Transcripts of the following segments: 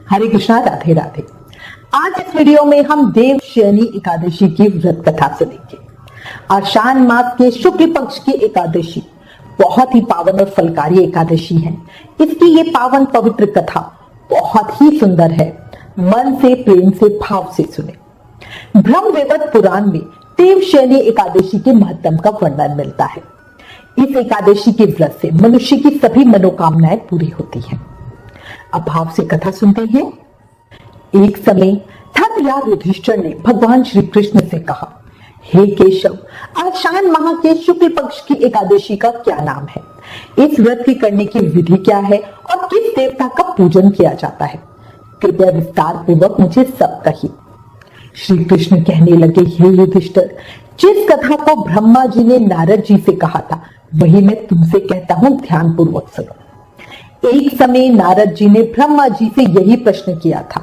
हरे कृष्णा, राधे राधे। आज इस वीडियो में हम देवशयनी एकादशी की व्रत कथा सुनेंगे। आषाढ़ मास के शुक्ल पक्ष की एकादशी बहुत ही पावन और फलकारी एकादशी है। इसकी ये पावन पवित्र कथा बहुत ही सुंदर है। मन से, प्रेम से, भाव से सुने। ब्रह्मवैवर्त पुराण में देवशयनी एकादशी के महत्व का वर्णन मिलता है। इस एकादशी के व्रत से मनुष्य की सभी मनोकामनाएं पूरी होती हैं। अब भाव से कथा सुनते हैं। एक समय धर्मराज युधिष्ठिर ने भगवान श्री कृष्ण से कहा, हे केशव, आषाढ़ माह के शुक्ल पक्ष की एकादशी का क्या नाम है? इस व्रत के करने की विधि क्या है और किस देवता का पूजन किया जाता है? कृपया विस्तार पूर्वक मुझे सब कहिए। श्री कृष्ण कहने लगे, हे युधिष्ठिर, जिस कथा को ब्रह्मा जी ने नारद जी से कहा था वही मैं तुमसे कहता हूं, ध्यान पूर्वक सुनो। एक समय नारद जी ने ब्रह्मा जी से यही प्रश्न किया था।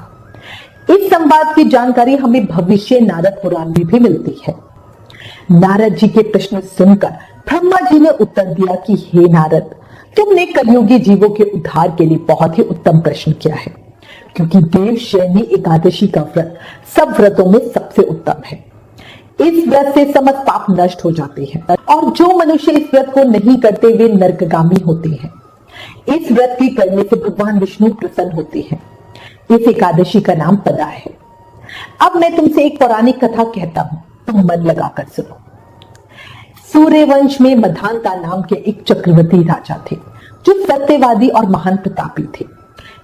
इस संवाद की जानकारी हमें भविष्य नारद पुराण में भी मिलती है। नारद जी के प्रश्न सुनकर ब्रह्मा जी ने उत्तर दिया कि हे नारद, तुमने कलयुगी जीवों के उद्धार के लिए बहुत ही उत्तम प्रश्न किया है, क्योंकि देवशयनी एकादशी का व्रत सब व्रतों में सबसे उत्तम है। इस व्रत से समस्त पाप नष्ट हो जाते हैं और जो मनुष्य इस व्रत को नहीं करते वे नरकगामी होते हैं। इस व्रत के करने से भगवान विष्णु प्रसन्न होते हैं। इस एकादशी का नाम पदा है। अब मैं तुमसे एक पौराणिक कथा कहता हूं, तुम मन लगाकर सुनो। सूर्यवंश में मधानता नाम के एक चक्रवर्ती राजा थे, जो सत्यवादी और महान प्रतापी थे।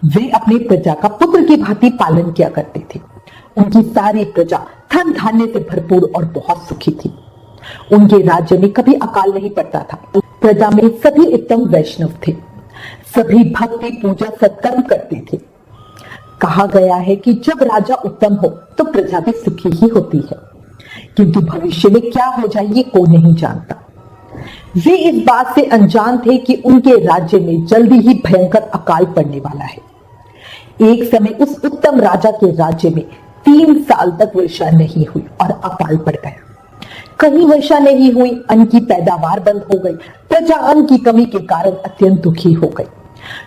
वे अपनी प्रजा का पुत्र की भांति पालन किया करते थे। उनकी सारी प्रजा धन धान्य से भरपूर और बहुत सुखी थी। उनके राज्य में कभी अकाल नहीं पड़ता था। प्रजा में सभी उत्तम वैष्णव थे। सभी भक्ति, पूजा, सत्कर्म करते थे। कहा गया है कि जब राजा उत्तम हो तो प्रजा भी सुखी ही होती है, किंतु भविष्य में क्या हो जाए ये कोई नहीं जानता। वे इस बात से अनजान थे कि उनके राज्य में जल्दी ही भयंकर अकाल पड़ने वाला है। एक समय उस उत्तम राजा के राज्य में 3 साल तक वर्षा नहीं हुई और अकाल पड़ गया। कहीं वर्षा नहीं हुई, अन्न की पैदावार बंद हो गई। प्रजा अन्न की कमी के कारण अत्यंत दुखी हो गई।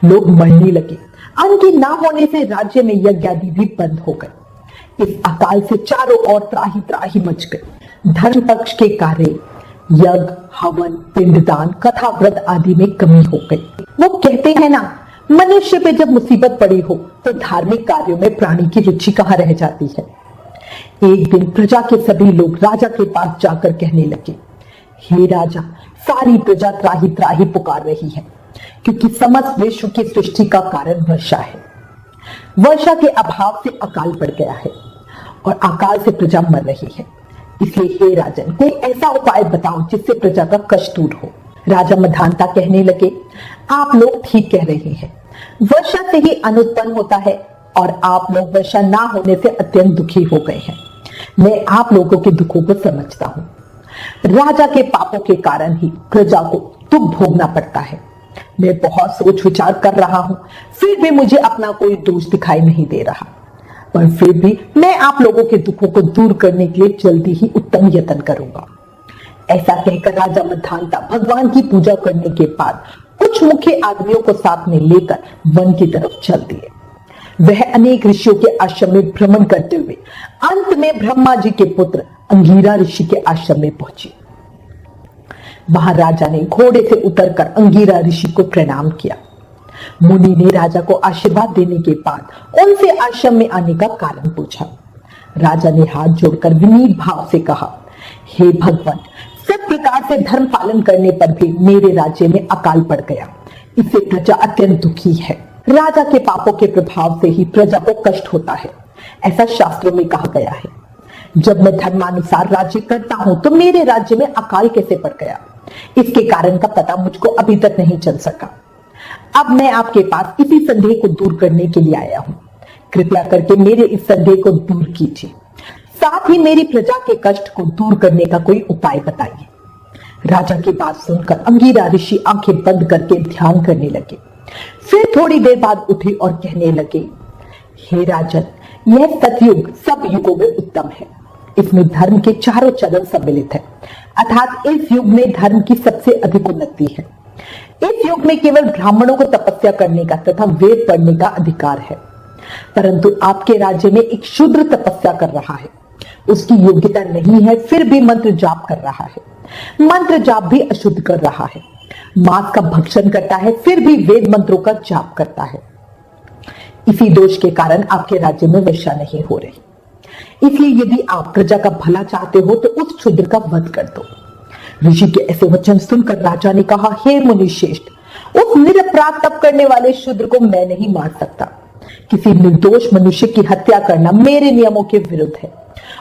लोग मरने लगे। अन्न के ना होने से राज्य में यज्ञ आदि भी बंद हो गए। इस अकाल से चारों ओर त्राही त्राही मच गई। धर्म पक्ष के कार्य, यज्ञ, हवन, पिंडदान, कथा, व्रत आदि में कमी हो गई। वो कहते हैं ना, मनुष्य पे जब मुसीबत पड़ी हो तो धार्मिक कार्यों में प्राणी की रुचि कहाँ रह जाती है। एक दिन प्रजा के सभी लोग राजा के पास जाकर कहने लगे, हे राजा, सारी प्रजा त्राही त्राही पुकार रही है, क्योंकि समस्त विश्व की सृष्टि का कारण वर्षा है। वर्षा के अभाव से अकाल पड़ गया है और अकाल से प्रजा मर रही है। इसलिए हे राजन, कोई ऐसा उपाय बताओ जिससे प्रजा का कष्ट दूर हो। राजा मधानता कहने लगे, आप लोग ठीक कह रहे हैं। वर्षा से ही अन्न उत्पन्न होता है और आप लोग वर्षा ना होने से अत्यंत दुखी हो गए हैं। मैं आप लोगों के दुखों को समझता हूँ। राजा के पापों के कारण ही प्रजा को दुख भोगना पड़ता है। मैं बहुत सोच विचार कर रहा हूँ, फिर भी मुझे अपना कोई दोष दिखाई नहीं दे रहा। पर फिर भी मैं आप लोगों के दुखों को दूर करने के लिए जल्दी ही उत्तम यत्न करूंगा। ऐसा कहकर राजा मधानता भगवान की पूजा करने के बाद कुछ मुख्य आदमियों को साथ में लेकर वन की तरफ चल दिए। वह अनेक ऋषियों के आश्रम में भ्रमण करते हुए अंत में ब्रह्मा जी के पुत्र अंगिरा ऋषि के आश्रम में पहुंचे। वहां राजा ने घोड़े से उतरकर अंगिरा ऋषि को प्रणाम किया। मुनि ने राजा को आशीर्वाद देने के बाद उनसे आश्रम में आने का कारण पूछा। राजा ने हाथ जोड़कर विनीत भाव से कहा, हे भगवान, सब प्रकार से धर्म पालन करने पर भी मेरे राज्य में अकाल पड़ गया। इससे प्रजा अत्यंत दुखी है। राजा के पापों के प्रभाव से ही प्रजा को कष्ट होता है, ऐसा शास्त्रों में कहा गया है। जब मैं धर्मानुसार राज्य करता हूं तो मेरे राज्य में अकाल कैसे पड़ गया, इसके कारण का पता मुझको अभी तक नहीं चल सका। अब मैं आपके पास इसी संदेह को दूर करने के लिए आया हूं। कृपया करके मेरे इस संदेह को दूर कीजिए, साथ ही मेरी प्रजा के कष्ट को दूर करने का कोई उपाय बताइए। राजा की बात सुनकर अंगिरा ऋषि आंखें बंद करके ध्यान करने लगे। फिर थोड़ी देर बाद उठे और कहने लगे, हे राजन, यह सतयुग सब युगों में उत्तम है। इसमें धर्म के चारों चरण सम्मिलित है, अर्थात इस युग में धर्म की सबसे अधिक उन्नति है। इस युग में केवल ब्राह्मणों को तपस्या करने का तथा वेद पढ़ने का अधिकार है। परंतु आपके राज्य में एक शूद्र तपस्या कर रहा है, उसकी योग्यता नहीं है, फिर भी मंत्र जाप कर रहा है, मंत्र जाप भी अशुद्ध कर रहा है, मांस का भक्षण करता है, फिर भी वेद मंत्रों का जाप करता है। इसी दोष के कारण आपके राज्य में वर्षा नहीं हो रही। इसलिए यदि आप प्रजा का भला चाहते हो तो उस शूद्र का वध कर दो। ऋषि के ऐसे वचन सुनकर राजा ने कहा, हे मुनि श्रेष्ठ, उस निरपराध तप करने वाले शूद्र को मैं नहीं मार सकता। किसी निर्दोष मनुष्य की हत्या करना मेरे नियमों के विरुद्ध है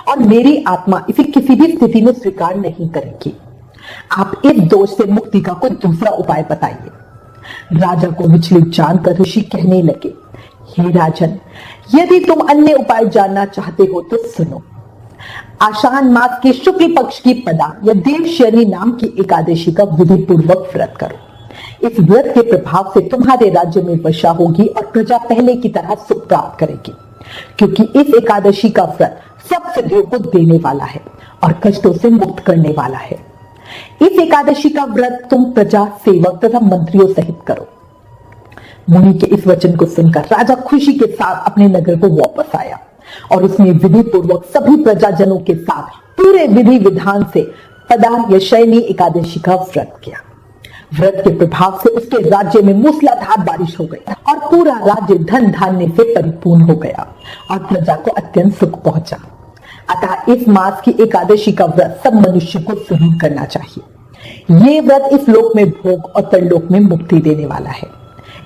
और मेरी आत्मा इसे किसी भी स्थिति में स्वीकार नहीं करेगी। आप इस दोष से मुक्ति का कोई दूसरा उपाय बताइए। राजा को विचलित जानकर ऋषि कहने लगे, हे राजन, यदि तुम अन्य उपाय जानना चाहते हो तो सुनो। आषाढ़ मास के शुक्ल पक्ष की पदा या देवशयनी नाम की एकादशी का विधि पूर्वक व्रत करो। इस व्रत के प्रभाव से तुम्हारे राज्य में वर्षा होगी और प्रजा पहले की तरह सुख प्राप्त करेगी, क्योंकि इस एकादशी का व्रत सब सिद्धियों को देने वाला है और कष्टों से मुक्त करने वाला है। इस एकादशी का व्रत तुम प्रजा, सेवक तथा मंत्रियों सहित करो। मुनि के इस वचन को सुनकर राजा खुशी के साथ अपने नगर को वापस आया और उसने विधि पूर्वक सभी प्रजाजनों के साथ पूरे विधि विधान से पदा या शयनी एकादशी का व्रत किया। व्रत के प्रभाव से उसके राज्य में मूसलाधार बारिश हो गई और पूरा राज्य धन धान्य से परिपूर्ण हो गया और प्रजा को अत्यंत सुख पहुंचा। अतः इस मास की एकादशी का व्रत सब मनुष्य को जरूर करना चाहिए। ये व्रत इस लोक में भोग और परलोक में मुक्ति देने वाला है।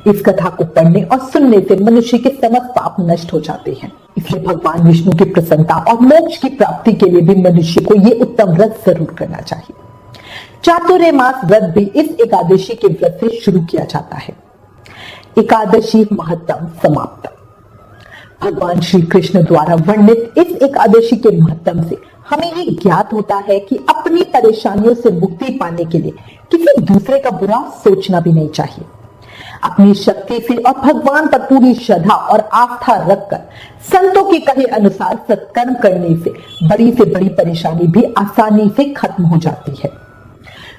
इस कथा को पढ़ने और सुनने से मनुष्य के समस्त पाप नष्ट हो जाते हैं। इसलिए भगवान विष्णु की प्रसन्नता और मोक्ष की प्राप्ति के लिए भी मनुष्य को ये उत्तम व्रत जरूर करना चाहिए। चातुर्मास व्रत भी इस एकादशी के व्रत से शुरू किया जाता है। एकादशी महत्तम समाप्त। भगवान श्री कृष्ण द्वारा वर्णित इस एकादशी के महत्तम से हमें ये ज्ञात होता है कि अपनी परेशानियों से मुक्ति पाने के लिए किसी दूसरे का बुरा सोचना भी नहीं चाहिए। अपनी शक्ति से और भगवान पर पूरी श्रद्धा और आस्था रखकर संतों के कहे अनुसार सत्कर्म करने से बड़ी परेशानी भी आसानी से खत्म हो जाती है।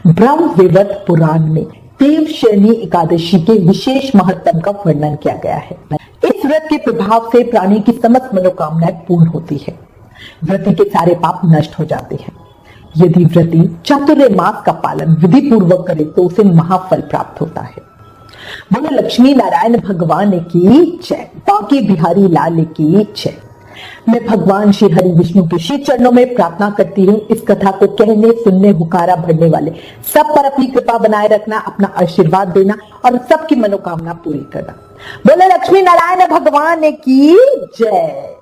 ब्रह्म विवर्त पुराण में देवशयनी एकादशी के विशेष महत्व का वर्णन किया गया है। इस व्रत के प्रभाव से प्राणी की समस्त मनोकामनाएं पूर्ण होती है। व्रती के सारे पाप नष्ट हो जाते हैं। यदि व्रती चातुर्मास का पालन विधि पूर्वक करे तो उसे महाफल प्राप्त होता है। बोलो लक्ष्मी नारायण भगवान की जय, बांके बिहारी लाल की जय। मैं भगवान श्री हरि विष्णु के श्री चरणों में प्रार्थना करती हूँ, इस कथा को कहने, सुनने, हुकारा भरने वाले सब पर अपनी कृपा बनाए रखना, अपना आशीर्वाद देना और सबकी मनोकामना पूरी करना। बोले लक्ष्मी नारायण भगवान की जय।